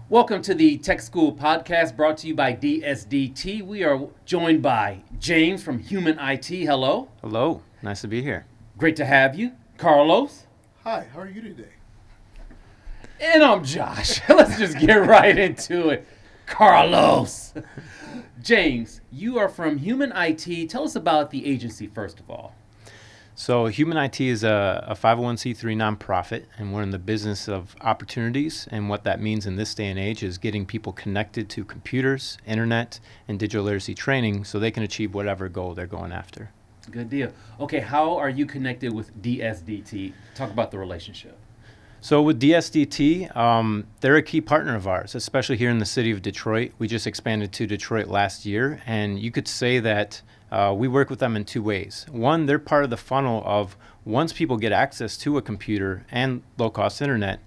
Welcome to the Tech School Podcast brought to you by DSDT. We are joined by James from Human IT. Hello. Hello. Nice to be here. Great to have you. Carlos. Hi, how are you today? And I'm Josh. Let's just get right into it. Carlos. James, you are from Human IT. Tell us about the agency first of all. So Human IT is a 501c3 nonprofit, and we're in the business of opportunities. And what that means in this day and age is getting people connected to computers, internet, and digital literacy training so they can achieve whatever goal they're going after. Good deal. Okay, how are you connected with DSDT? Talk about the relationship. So with DSDT, they're a key partner of ours, especially here in the city of Detroit. We just expanded to Detroit last year, and you could say that we work with them in two ways. One, they're part of the funnel of once people get access to a computer and low-cost internet,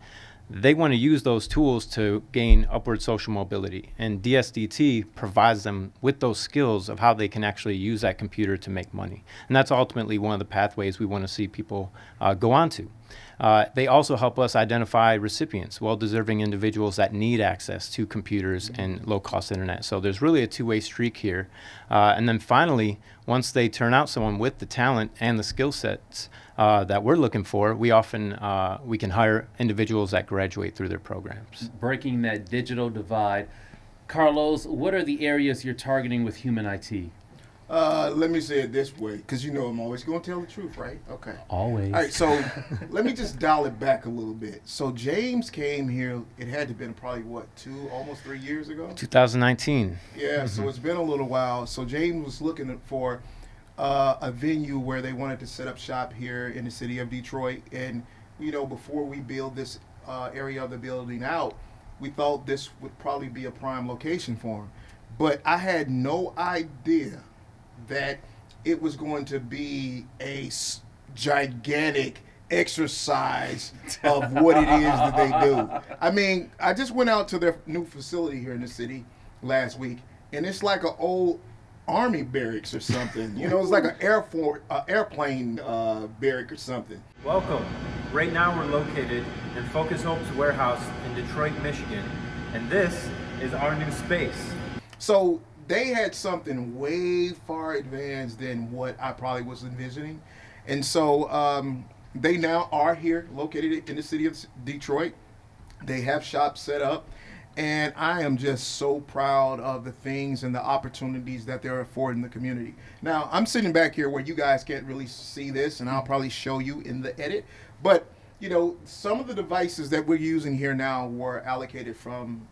they want to use those tools to gain upward social mobility. And DSDT provides them with those skills of how they can actually use that computer to make money. And that's ultimately one of the pathways we want to see people go on to. They also help us identify recipients, well-deserving individuals that need access to computers and low-cost internet. So there's really a two-way streak here. And then finally, once they turn out someone with the talent and the skill sets that we're looking for, we can hire individuals that graduate through their programs. Breaking that digital divide. Carlos, what are the areas you're targeting with Human IT? Let me say it this way, because you know I'm always going to tell the truth, right? Okay. Always. All right, so let me just dial it back a little bit. So James came here, it had to have been probably, almost 3 years ago? 2019. Yeah, so it's been a little while. So James was looking for a venue where they wanted to set up shop here in the city of Detroit. And, you know, before we build this area of the building out, we thought this would probably be a prime location for him. But I had no idea that it was going to be a gigantic exercise of what it is that they do. I mean, I just went out to their new facility here in the city last week, and it's like an old army barracks or something. You know, it's like an airplane barrack or something. Welcome. Right now we're located in Focus Hope's warehouse in Detroit, Michigan, and this is our new space. So they had something way far advanced than what I probably was envisioning. And so they now are here, located in the city of Detroit. They have shops set up. And I am just so proud of the things and the opportunities that they're affording the community. Now, I'm sitting back here where you guys can't really see this, and I'll probably show you in the edit. But, you know, some of the devices that we're using here now were allocated from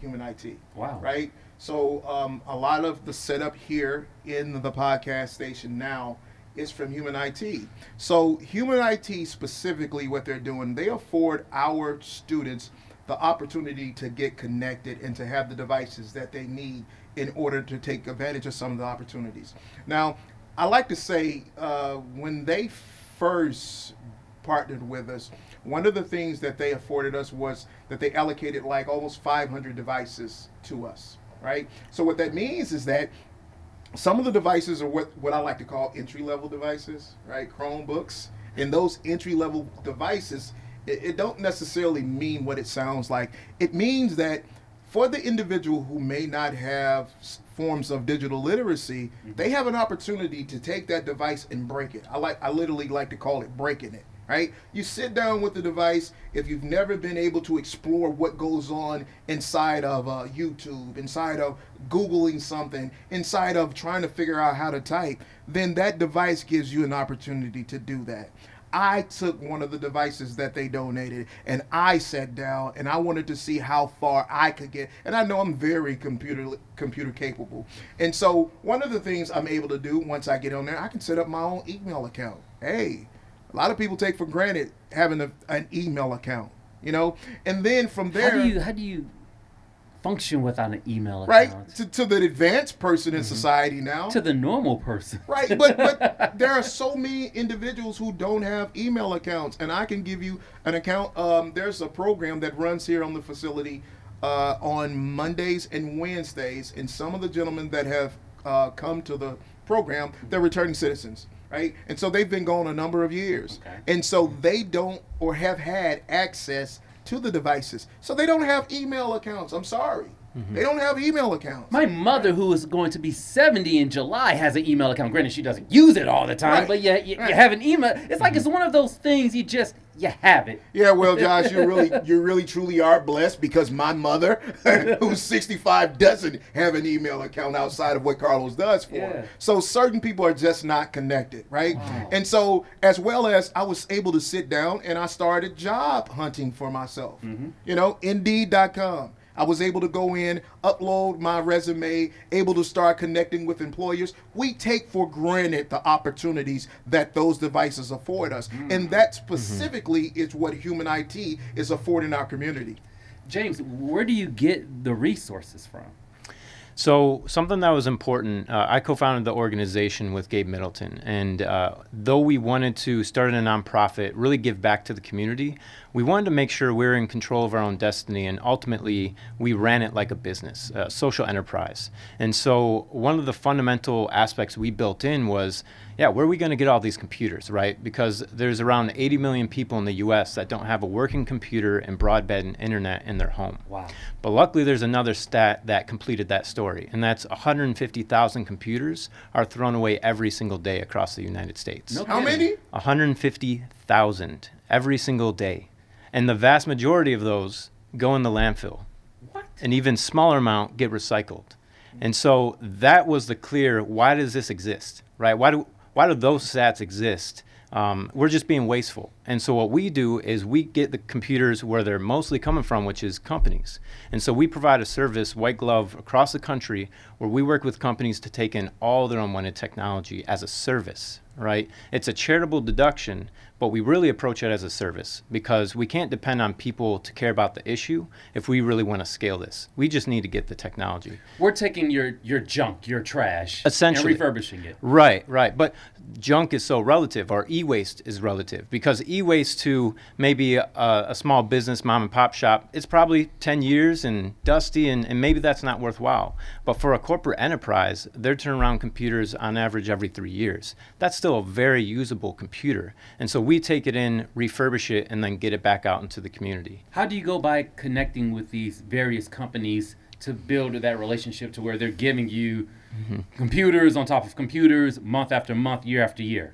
Human IT. Wow. Right? So a lot of the setup here in the podcast station now is from Human IT. So Human IT specifically, what they're doing, they afford our students the opportunity to get connected and to have the devices that they need in order to take advantage of some of the opportunities. Now, I like to say when they first partnered with us, one of the things that they afforded us was that they allocated like almost 500 devices to us. Right? So what that means is that some of the devices are what I like to call entry-level devices, right? Chromebooks. And those entry-level devices, it don't necessarily mean what it sounds like. It means that for the individual who may not have forms of digital literacy, they have an opportunity to take that device and break it. I literally like to call it breaking it. Right? You sit down with the device. If you've never been able to explore what goes on inside of YouTube, inside of Googling something, inside of trying to figure out how to type, then that device gives you an opportunity to do that. I took one of the devices that they donated and I sat down and I wanted to see how far I could get. And I know I'm very computer capable. And so one of the things I'm able to do once I get on there, I can set up my own email account. Hey, a lot of people take for granted having an email account, you know, and then from there, How do you function without an email right? account? To the advanced person in society now, To the normal person. right? But there are so many individuals who don't have email accounts, and I can give you an account. There's a program that runs here on the facility on Mondays and Wednesdays, and some of the gentlemen that have come to the program, they're returning citizens. Right? And so they've been gone a number of years. Okay. And so they don't or have had access to the devices. So they don't have email accounts. I'm sorry. They don't have email accounts. My mother, who is going to be 70 in July, has an email account. Granted, she doesn't use it all the time, but yeah, you have an email. It's like it's one of those things you have it. Yeah, well, Josh, you really truly are blessed, because my mother, who's 65, doesn't have an email account outside of what Carlos does for her. So certain people are just not connected, right? Wow. And so, as well as I was able to sit down and I started job hunting for myself. You know, Indeed.com. I was able to go in, upload my resume, able to start connecting with employers. We take for granted the opportunities that those devices afford us. And that specifically is what Human IT is affording our community. James, where do you get the resources from? So something that was important, I co-founded the organization with Gabe Middleton, and though we wanted to start a nonprofit, really give back to the community, we wanted to make sure we were in control of our own destiny, and ultimately we ran it like a business, a social enterprise. And so one of the fundamental aspects we built in was, where are we going to get all these computers, right? Because there's around 80 million people in the U.S. that don't have a working computer and broadband internet in their home. Wow. But luckily there's another stat that completed that story, and that's 150,000 computers are thrown away every single day across the United States. No How many? 150,000 every single day. And the vast majority of those go in the landfill. What? An even smaller amount get recycled. And so that was the clear, why does this exist, right? Why do those stats exist? We're just being wasteful. And so what we do is we get the computers where they're mostly coming from, which is companies. And so we provide a service, white glove, across the country, where we work with companies to take in all their unwanted technology as a service, right? It's a charitable deduction, but we really approach it as a service, because we can't depend on people to care about the issue if we really want to scale this. We just need to get the technology. We're taking your junk, your trash, essentially, and refurbishing it. Right. But junk is so relative, or e-waste is relative, because e-waste to maybe a small business, mom and pop shop, it's probably 10 years and dusty, and maybe that's not worthwhile. But for a corporate enterprise, they're turning around computers on average every 3 years. That's still a very usable computer. And so we take it in, refurbish it, and then get it back out into the community. How do you go by connecting with these various companies to build that relationship to where they're giving you computers on top of computers month after month, year after year?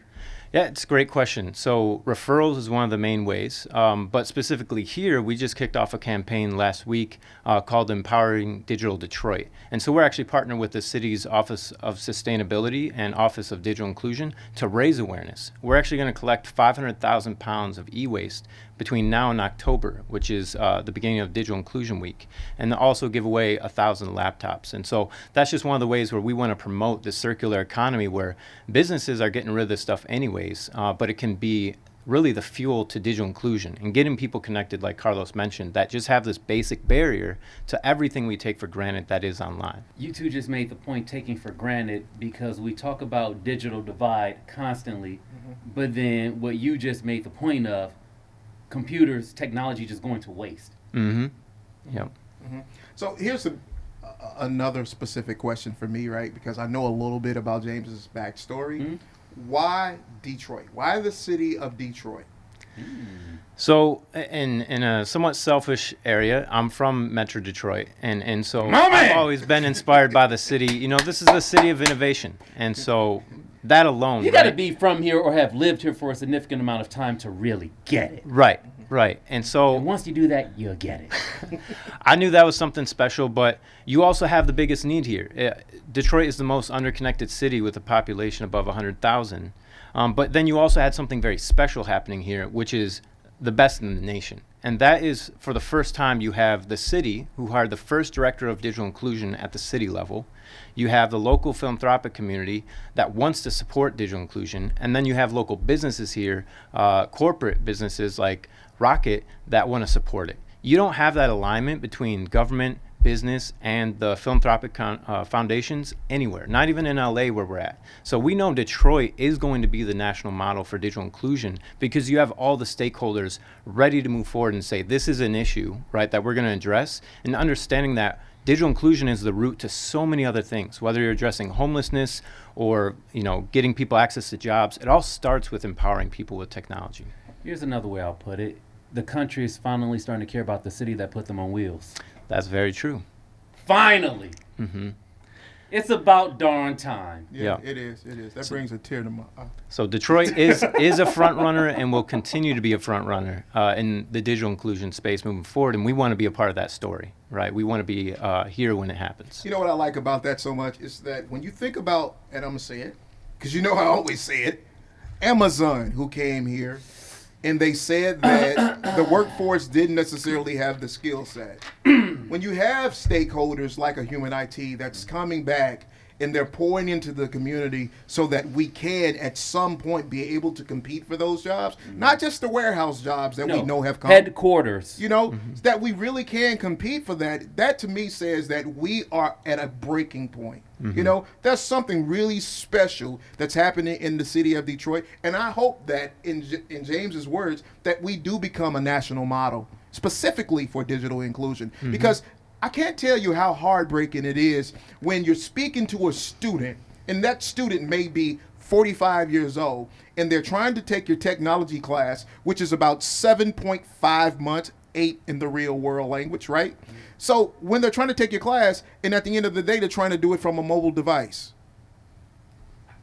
Yeah, it's a great question. So referrals is one of the main ways, but specifically here, we just kicked off a campaign last week called Empowering Digital Detroit. And so we're actually partnering with the city's Office of Sustainability and Office of Digital Inclusion to raise awareness. We're actually going to collect 500,000 pounds of e-waste between now and October, which is the beginning of Digital Inclusion Week, and also give away 1,000 laptops. And so that's just one of the ways where we want to promote the circular economy, where businesses are getting rid of this stuff anyways, but it can be really the fuel to digital inclusion and getting people connected, like Carlos mentioned, that just have this basic barrier to everything we take for granted that is online. You two just made the point, taking for granted, because we talk about digital divide constantly, but then what you just made the point of, computers, technology just going to waste. Yep. So here's another specific question for me, right? Because I know a little bit about James's backstory. Why Detroit? Why the city of Detroit? So in a somewhat selfish area, I'm from Metro Detroit, and so I've always been inspired by the city. You know, this is a city of innovation, and so that alone. You got to be from here or have lived here for a significant amount of time to really get it. Right. And so once you do that, you'll get it. I knew that was something special, but you also have the biggest need here. Detroit is the most underconnected city with a population above 100,000. But then you also had something very special happening here, which is the best in the nation. And that is, for the first time, you have the city, who hired the first director of digital inclusion at the city level. You have the local philanthropic community that wants to support digital inclusion. And then you have local businesses here, corporate businesses like Rocket, that want to support it. You don't have that alignment between government, business, and the philanthropic foundations anywhere, not even in LA where we're at. So we know Detroit is going to be the national model for digital inclusion, because you have all the stakeholders ready to move forward and say, this is an issue, right, that we're going to address, and understanding that digital inclusion is the root to so many other things, whether you're addressing homelessness or, getting people access to jobs. It all starts with empowering people with technology. Here's another way I'll put it. the country is finally starting to care about the city that put them on wheels. That's very true. Finally. Hmm. It's about darn time. Yeah, Yeah. it is. It is. That brings a tear to my eye. So Detroit is a front runner and will continue to be a front runner in the digital inclusion space moving forward. And we want to be a part of that story, right? We want to be here when it happens. You know what I like about that so much is that when you think about, and I'm going to say it, because you know I always say it, Amazon, who came here, and they said that the workforce didn't necessarily have the skill set. When you have stakeholders like a Human IT that's coming back and they're pouring into the community so that we can at some point be able to compete for those jobs, not just the warehouse jobs that we know have come. Headquarters. You know, that we really can compete for that. That to me says that we are at a breaking point. You know, there's something really special that's happening in the city of Detroit. And I hope that in James's words, that we do become a national model specifically for digital inclusion. Because I can't tell you how heartbreaking it is when you're speaking to a student, and that student may be 45 years old, and they're trying to take your technology class, which is about 7.5 months, 8 in the real world language, right? So when they're trying to take your class, and at the end of the day, they're trying to do it from a mobile device.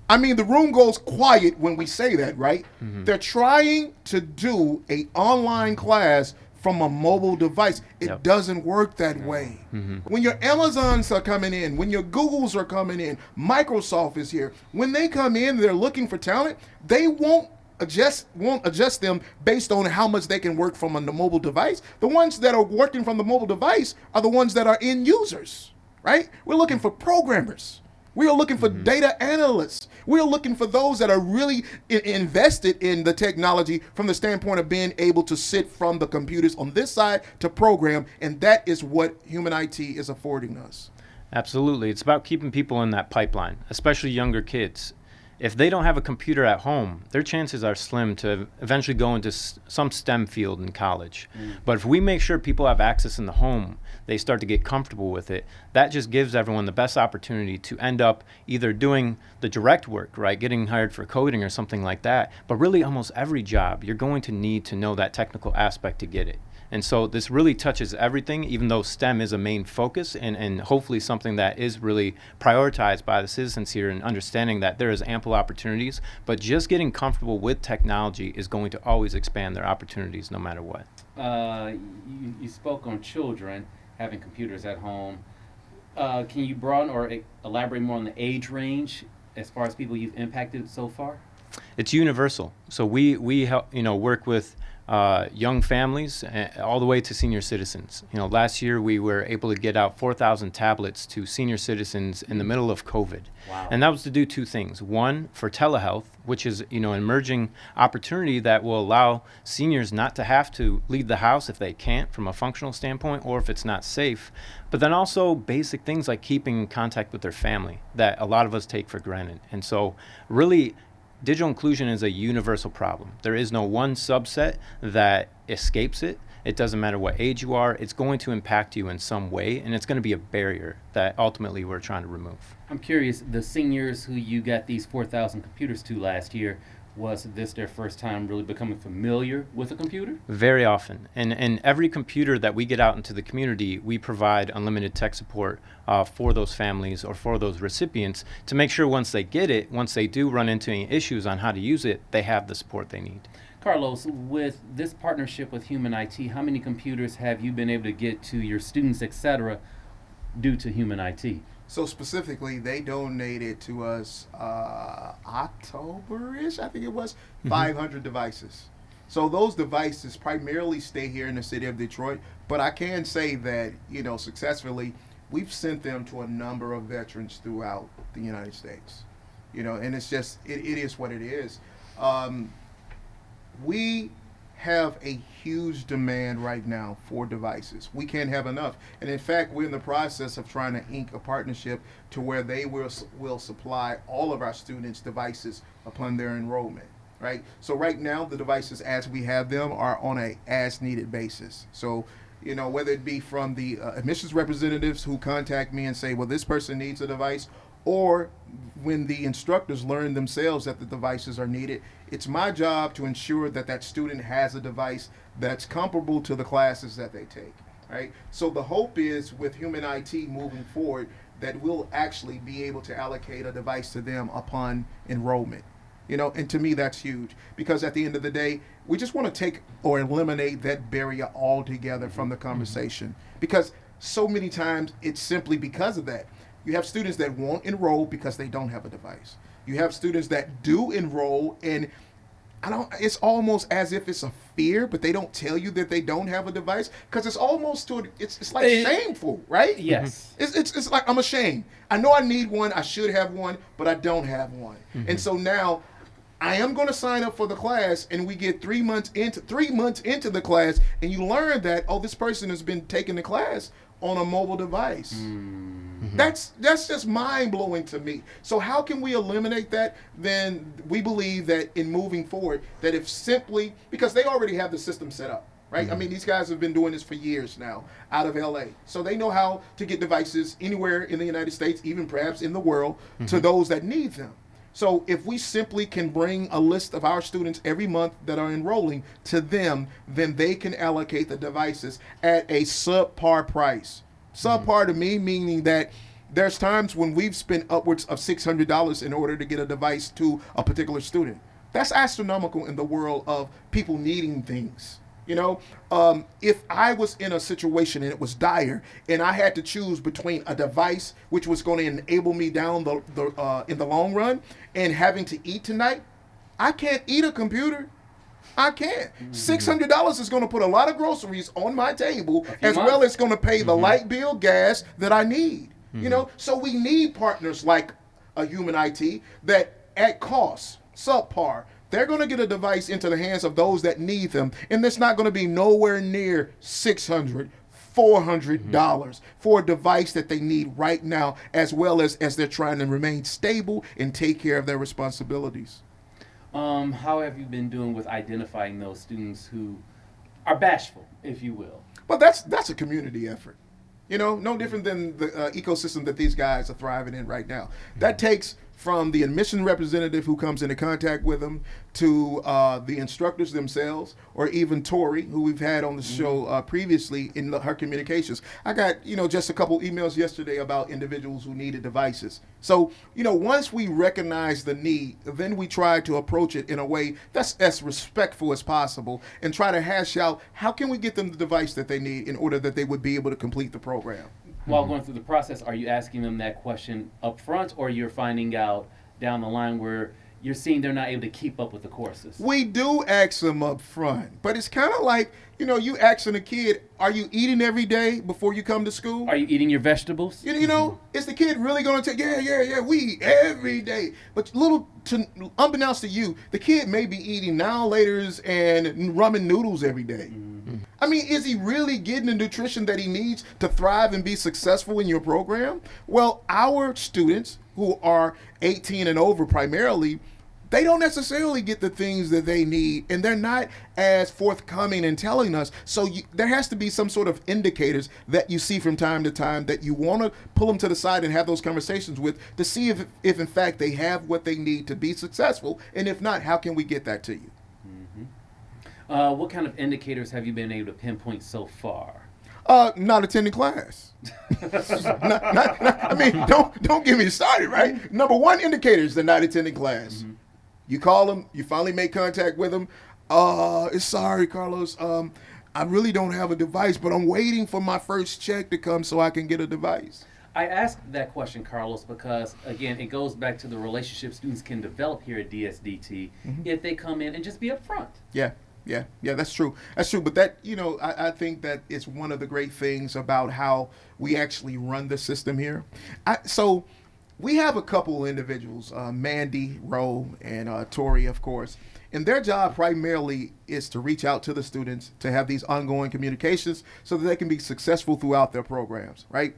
I mean, the room goes quiet when we say that, right? They're trying to do an online class from a mobile device. It doesn't work that way. When your Amazons are coming in, when your Googles are coming in, Microsoft is here. When they come in, they're looking for talent. They won't adjust them based on how much they can work from a mobile device. The ones that are working from the mobile device are the ones that are end users, right? We're looking for programmers. We are looking for data analysts. We are looking for those that are really invested in the technology from the standpoint of being able to sit from the computers on this side to program, and that is what Human IT is affording us. Absolutely. It's about keeping people in that pipeline, especially younger kids. If they don't have a computer at home, their chances are slim to eventually go into some STEM field in college. But if we make sure people have access in the home, they start to get comfortable with it, that just gives everyone the best opportunity to end up either doing the direct work, right, getting hired for coding or something like that. But really almost every job, you're going to need to know that technical aspect to get it. And so this really touches everything, even though STEM is a main focus and hopefully something that is really prioritized by the citizens here and understanding that there is ample opportunities, but just getting comfortable with technology is going to always expand their opportunities no matter what. You spoke on children having computers at home. Can you broaden or elaborate more on the age range as far as people you've impacted so far? It's universal. So we help, work with young families all the way to senior citizens. Last year we were able to get out 4,000 tablets to senior citizens in the middle of COVID. Wow. And that was to do two things. One, for telehealth, which is an emerging opportunity that will allow seniors not to have to leave the house if they can't from a functional standpoint or if it's not safe. But then also basic things like keeping in contact with their family that a lot of us take for granted. And so really, digital inclusion is a universal problem. There is no one subset that escapes it. It doesn't matter what age you are. It's going to impact you in some way, and it's going to be a barrier that ultimately we're trying to remove. I'm curious, the seniors who you got these 4,000 computers to last year, was this their first time really becoming familiar with a computer? Very often. And every computer that we get out into the community, we provide unlimited tech support for those families or for those recipients to make sure once they get it, once they do run into any issues on how to use it, they have the support they need. Carlos, with this partnership with Human IT, how many computers have you been able to get to your students, etc., due to Human IT? So specifically, they donated to us October-ish, I think it was, 500 devices. So those devices primarily stay here in the city of Detroit, but I can say that, successfully, we've sent them to a number of veterans throughout the United States. And it's just, it is what it is. We have a huge demand right now for devices. We can't have enough. And in fact, we're in the process of trying to ink a partnership to where they will supply all of our students devices upon their enrollment, right? So right now, the devices as we have them are on a as needed basis. So, whether it be from the admissions representatives who contact me and say, well, this person needs a device, or when the instructors learn themselves that the devices are needed, It's my job to ensure that that student has a device that's comparable to the classes that they take, right? So the hope is with human IT moving forward that we'll actually be able to allocate a device to them upon enrollment. And to me that's huge, because at the end of the day, we just want to take or eliminate that barrier altogether from the conversation, because so many times it's simply because of that. You have students that won't enroll because they don't have a device. You have students that do enroll, and it's almost as if it's a fear, but they don't tell you that they don't have a device, because it's almost it's like shameful, right? Yes. It's like, I'm ashamed. I know I need one, I should have one, but I don't have one. And so now I am going to sign up for the class, and we get 3 months into the class, and you learn that, this person has been taking the class on a mobile device. That's just mind-blowing to me. So how can we eliminate that? Then we believe that in moving forward, that if simply, because they already have the system set up, right? I mean, these guys have been doing this for years now out of LA. So they know how to get devices anywhere in the United States, even perhaps in the world, to those that need them. So if we simply can bring a list of our students every month that are enrolling to them, then they can allocate the devices at a subpar price. Subpar to me, meaning that there's times when we've spent upwards of $600 in order to get a device to a particular student. That's astronomical in the world of people needing things. If I was in a situation and it was dire, and I had to choose between a device which was going to enable me down in the long run, and having to eat tonight, I can't eat a computer. I can't. $600 is going to put a lot of groceries on my table, as well as going to pay the light bill, gas that I need. So we need partners like a human IT that at cost, subpar, they're going to get a device into the hands of those that need them, and it's not going to be nowhere near $600, $400 for a device that they need right now, as well as they're trying to remain stable and take care of their responsibilities. How have you been doing with identifying those students who are bashful, if you will? Well, that's a community effort. No different than the ecosystem that these guys are thriving in right now. That takes from the admission representative who comes into contact with them to the instructors themselves, or even Tori, who we've had on the show previously in her communications. I got, just a couple emails yesterday about individuals who needed devices. So, once we recognize the need, then we try to approach it in a way that's as respectful as possible, and try to hash out how can we get them the device that they need in order that they would be able to complete the program. While going through the process, are you asking them that question up front, or you're finding out down the line where you're seeing they're not able to keep up with the courses? We do ask them up front, but it's kind of like, you asking a kid, are you eating every day before you come to school? Are you eating your vegetables? Is the kid really going to take, yeah, we eat every day. But unbeknownst to you, the kid may be eating now laters and ramen noodles every day. I mean, is he really getting the nutrition that he needs to thrive and be successful in your program? Well, our students who are 18 and over primarily, they don't necessarily get the things that they need, and they're not as forthcoming in telling us. So there has to be some sort of indicators that you see from time to time that you want to pull them to the side and have those conversations with, to see if in fact they have what they need to be successful, and if not, how can we get that to you? What kind of indicators have you been able to pinpoint so far? Not attending class. I mean, don't get me started, right? Number one indicator is they're not attending class. You call them, you finally make contact with them. Sorry, Carlos. I really don't have a device, but I'm waiting for my first check to come so I can get a device. I asked that question, Carlos, because, again, it goes back to the relationship students can develop here at DSDT if they come in and just be upfront. Yeah, that's true. But that, I think that it's one of the great things about how we actually run the system here. So we have a couple individuals, Mandy, Rowe, and Tori, of course, and their job primarily is to reach out to the students, to have these ongoing communications so that they can be successful throughout their programs, right?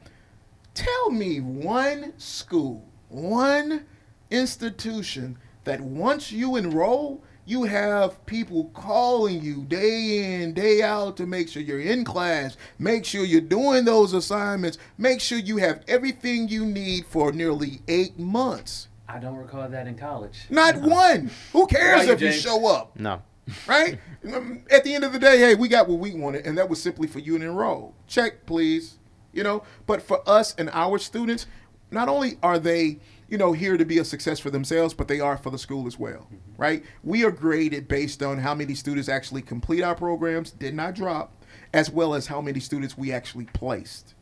Tell me one school, one institution that once you enroll, you have people calling you day in, day out to make sure you're in class, make sure you're doing those assignments, make sure you have everything you need for nearly 8 months. I don't recall that in college. Not one. Who cares Why, if you James? show up? No. Right? At the end of the day, hey, we got what we wanted, and that was simply for you to enroll. Check, please. But for us and our students, not only are they, here to be a success for themselves, but they are for the school as well, right? We are graded based on how many students actually complete our programs, did not drop, as well as how many students we actually placed.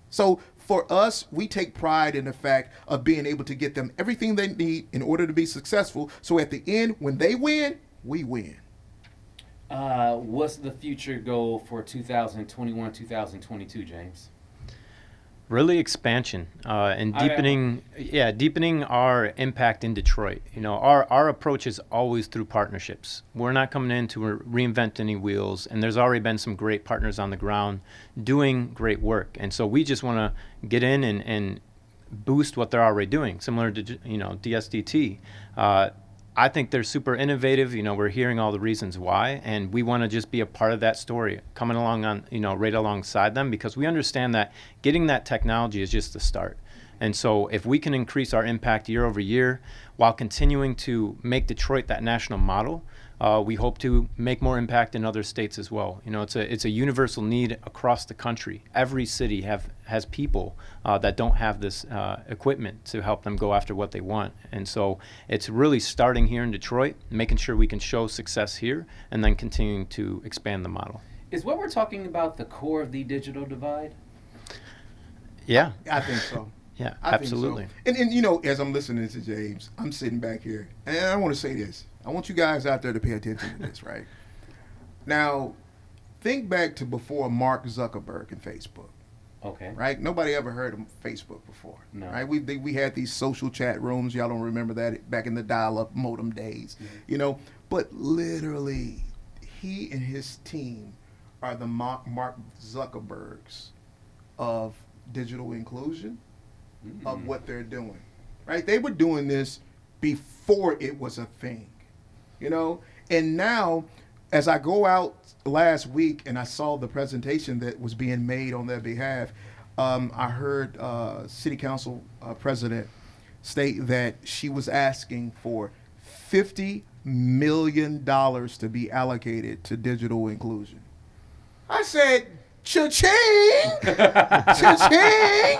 So for us, we take pride in the fact of being able to get them everything they need in order to be successful. So at the end, when they win, we win. What's the future goal for 2021, 2022, James? Really expansion and deepening our impact in Detroit. Our approach is always through partnerships. We're not coming in to reinvent any wheels, and there's already been some great partners on the ground doing great work. And so we just want to get in and boost what they're already doing, similar to DSDT. I think they're super innovative. We're hearing all the reasons why, and we want to just be a part of that story, coming along on, right alongside them, because we understand that getting that technology is just the start. And so if we can increase our impact year over year while continuing to make Detroit that national model, we hope to make more impact in other states as well. It's a universal need across the country. Every city has people that don't have this equipment to help them go after what they want. And so it's really starting here in Detroit, making sure we can show success here, and then continuing to expand the model. Is what we're talking about the core of the digital divide? Yeah. I think so. Yeah, I absolutely. Think so. And as I'm listening to James, I'm sitting back here, and I want to say this. I want you guys out there to pay attention to this, right? Now, think back to before Mark Zuckerberg and Facebook. Okay. Right? Nobody ever heard of Facebook before. No. Right? We had these social chat rooms. Y'all don't remember that back in the dial-up modem days. Mm-hmm. But literally, he and his team are the Mark Zuckerbergs of digital inclusion, of what they're doing. Right? They were doing this before it was a thing. And now, as I go out last week and I saw the presentation that was being made on their behalf, I heard City Council President state that she was asking for $50 million to be allocated to digital inclusion. I said, cha-ching! Cha-ching!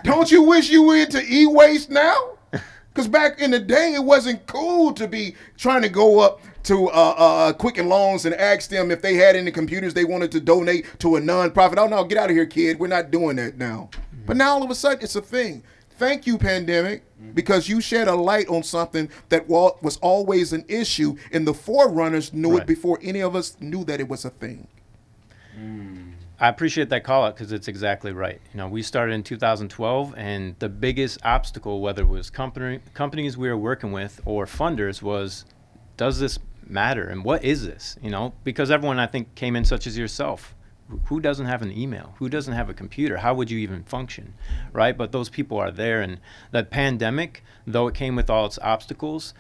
Don't you wish you were into e-waste now? Because back in the day, it wasn't cool to be trying to go up to Quicken Loans and ask them if they had any computers they wanted to donate to a nonprofit. Oh, no, get out of here, kid. We're not doing that now. But now all of a sudden, it's a thing. Thank you, pandemic, because you shed a light on something that was always an issue, and the forerunners knew it before any of us knew that it was a thing. I appreciate that call out because it's exactly right. We started in 2012, and the biggest obstacle, whether it was companies we were working with or funders, was, does this matter? And what is this? Because everyone, I think, came in, such as yourself. Who doesn't have an email? Who doesn't have a computer? How would you even function, right? But those people are there, and the pandemic, though it came with all its obstacles,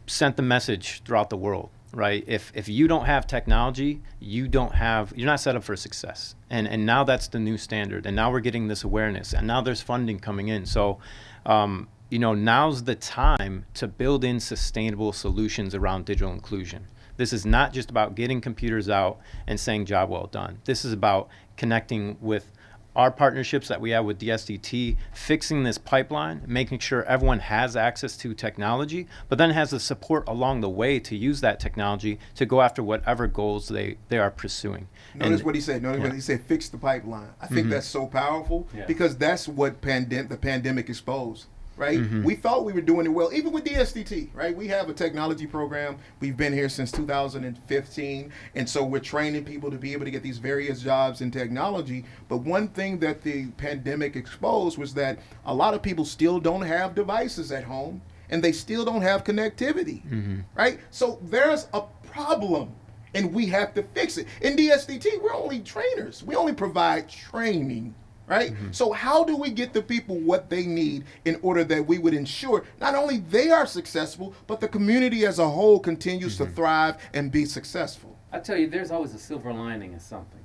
sent the message throughout the world. Right? If you don't have technology, you're not set up for success. And now that's the new standard. And now we're getting this awareness. And now there's funding coming in. So, now's the time to build in sustainable solutions around digital inclusion. This is not just about getting computers out and saying job well done. This is about connecting with our partnerships that we have with DSDT, fixing this pipeline, making sure everyone has access to technology, but then has the support along the way to use that technology to go after whatever goals they are pursuing. Notice what he said. What he said, fix the pipeline. I think that's so powerful because that's what the pandemic exposed. Right? We thought we were doing it well, even with DSDT, right? We have a technology program. We've been here since 2015, and so we're training people to be able to get these various jobs in technology. But one thing that the pandemic exposed was that a lot of people still don't have devices at home, and they still don't have connectivity, right? So there's a problem, and we have to fix it. In DSDT, we're only trainers. We only provide training. Right? So how do we get the people what they need in order that we would ensure not only they are successful, but the community as a whole continues to thrive and be successful? I tell you, there's always a silver lining in something.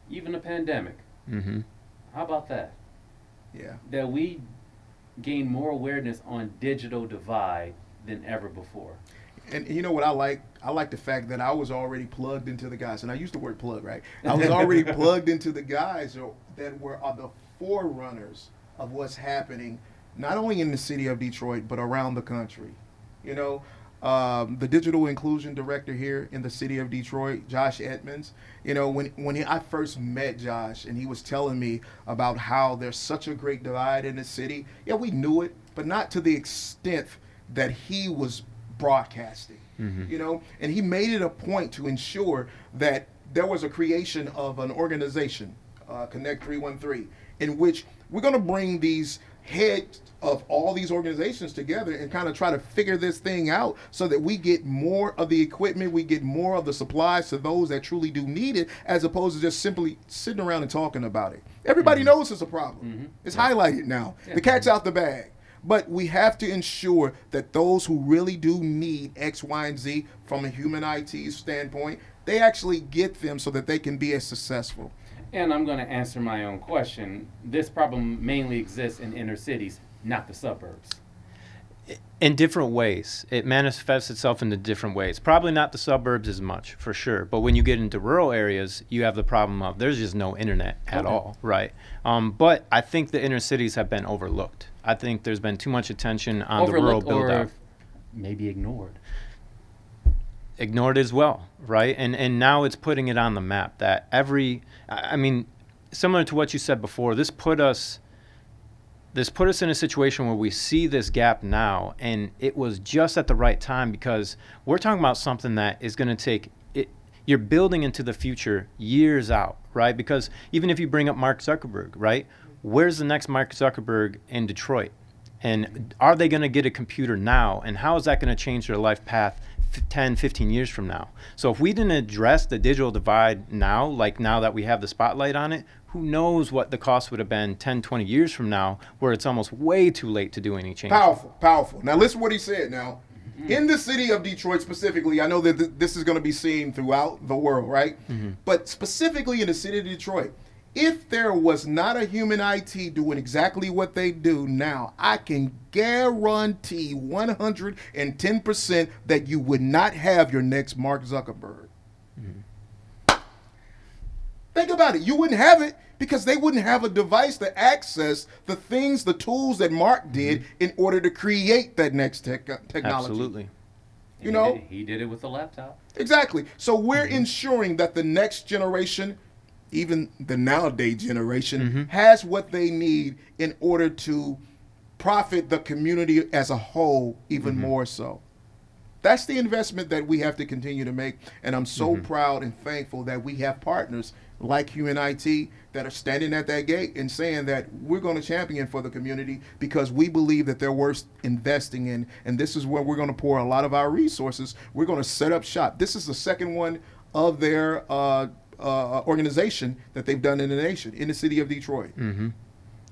Even a pandemic. How about that? Yeah. That we gained more awareness on digital divide than ever before. And you know what I like? I like the fact that I was already plugged into the guys, and I used the word plug, right? I was already plugged into the guys that are the forerunners of what's happening, not only in the city of Detroit, but around the country. You know, the digital inclusion director here in the city of Detroit, Josh Edmonds. You know, I first met Josh, and he was telling me about how there's such a great divide in the city. Yeah, we knew it, but not to the extent that he was broadcasting. You know, and he made it a point to ensure that there was a creation of an organization, Connect 313, in which we're going to bring these heads of all these organizations together and kind of try to figure this thing out so that we get more of the equipment, we get more of the supplies to those that truly do need it, as opposed to just simply sitting around and talking about it. Everybody knows it's a problem. It's highlighted now. The cat's out the bag. But we have to ensure that those who really do need X, Y, and Z from a human IT standpoint, they actually get them so that they can be as successful. And I'm going to answer my own question. This problem mainly exists in inner cities, not the suburbs. In different ways. It manifests itself in different ways. Probably not the suburbs as much, for sure. But when you get into rural areas, you have the problem of there's just no internet at all, right? But I think the inner cities have been overlooked. I think there's been too much attention on the rural build-out. Or maybe ignored. Ignored as well, right? And now it's putting it on the map that I mean, similar to what you said before, this put us in a situation where we see this gap now, and it was just at the right time because we're talking about something that is going to take it. You're building into the future years out, right? Because even if you bring up Mark Zuckerberg, right? Where's the next Mark Zuckerberg in Detroit? And are they going to get a computer now? And how is that going to change their life path 10, 15 years from now? So if we didn't address the digital divide now, like now that we have the spotlight on it, who knows what the cost would have been 10, 20 years from now, where it's almost way too late to do any change. Powerful. Now listen what he said now. In the city of Detroit specifically, I know that this is going to be seen throughout the world, right? But specifically in the city of Detroit, if there was not a human IT doing exactly what they do now, I can guarantee 110% that you would not have your next Mark Zuckerberg. Think about it. You wouldn't have it because they wouldn't have a device to access the things, the tools that Mark did in order to create that next technology. Absolutely. You know? He did it with a laptop. Exactly. So we're ensuring that the next generation, even the nowadays generation, has what they need in order to profit the community as a whole even more so. That's the investment that we have to continue to make, and I'm so proud and thankful that we have partners like Human IT that are standing at that gate and saying that we're going to champion for the community because we believe that they're worth investing in, and this is where we're going to pour a lot of our resources. We're going to set up shop. This is the second one of their organization that they've done in the nation, in the city of Detroit.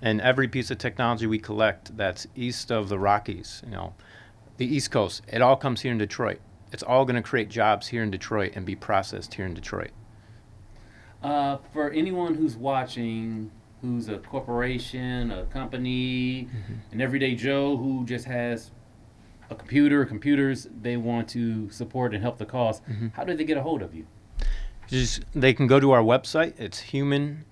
And every piece of technology we collect that's east of the Rockies, the East Coast, it all comes here in Detroit. It's all going to create jobs here in Detroit and be processed here in Detroit. For anyone who's watching, who's a corporation, a company, an everyday Joe who just has a computer, computers they want to support and help the cause, how do they get a hold of you? They can go to our website. It's human-i-t.org.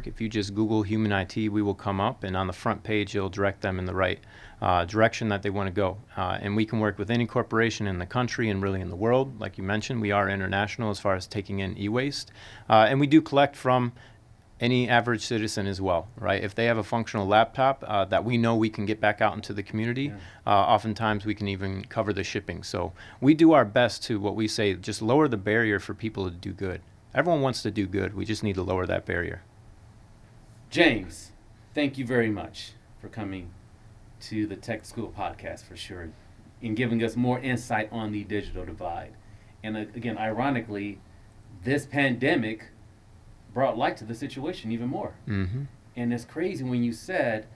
If you just Google Human IT, we will come up, and on the front page, it'll direct them in the right direction that they want to go. And we can work with any corporation in the country and really in the world. Like you mentioned, we are international as far as taking in e-waste. And we do collect from any average citizen as well, right? If they have a functional laptop that we know we can get back out into the community, oftentimes we can even cover the shipping. So we do our best to, what we say, just lower the barrier for people to do good. Everyone wants to do good. We just need to lower that barrier. James, thank you very much for coming to the Tech School podcast for sure, and giving us more insight on the digital divide. And again, ironically, this pandemic brought light to the situation even more. And it's crazy when you said,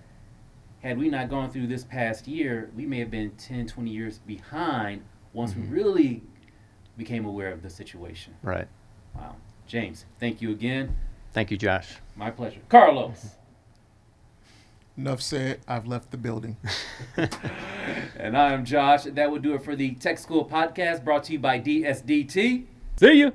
had we not gone through this past year, we may have been 10, 20 years behind once we really became aware of the situation. Right. Wow. James, thank you again. Thank you, Josh. My pleasure. Carlos. Enough said. I've left the building. And I am Josh. That will do it for the Tech School Podcast brought to you by DSDT. See you.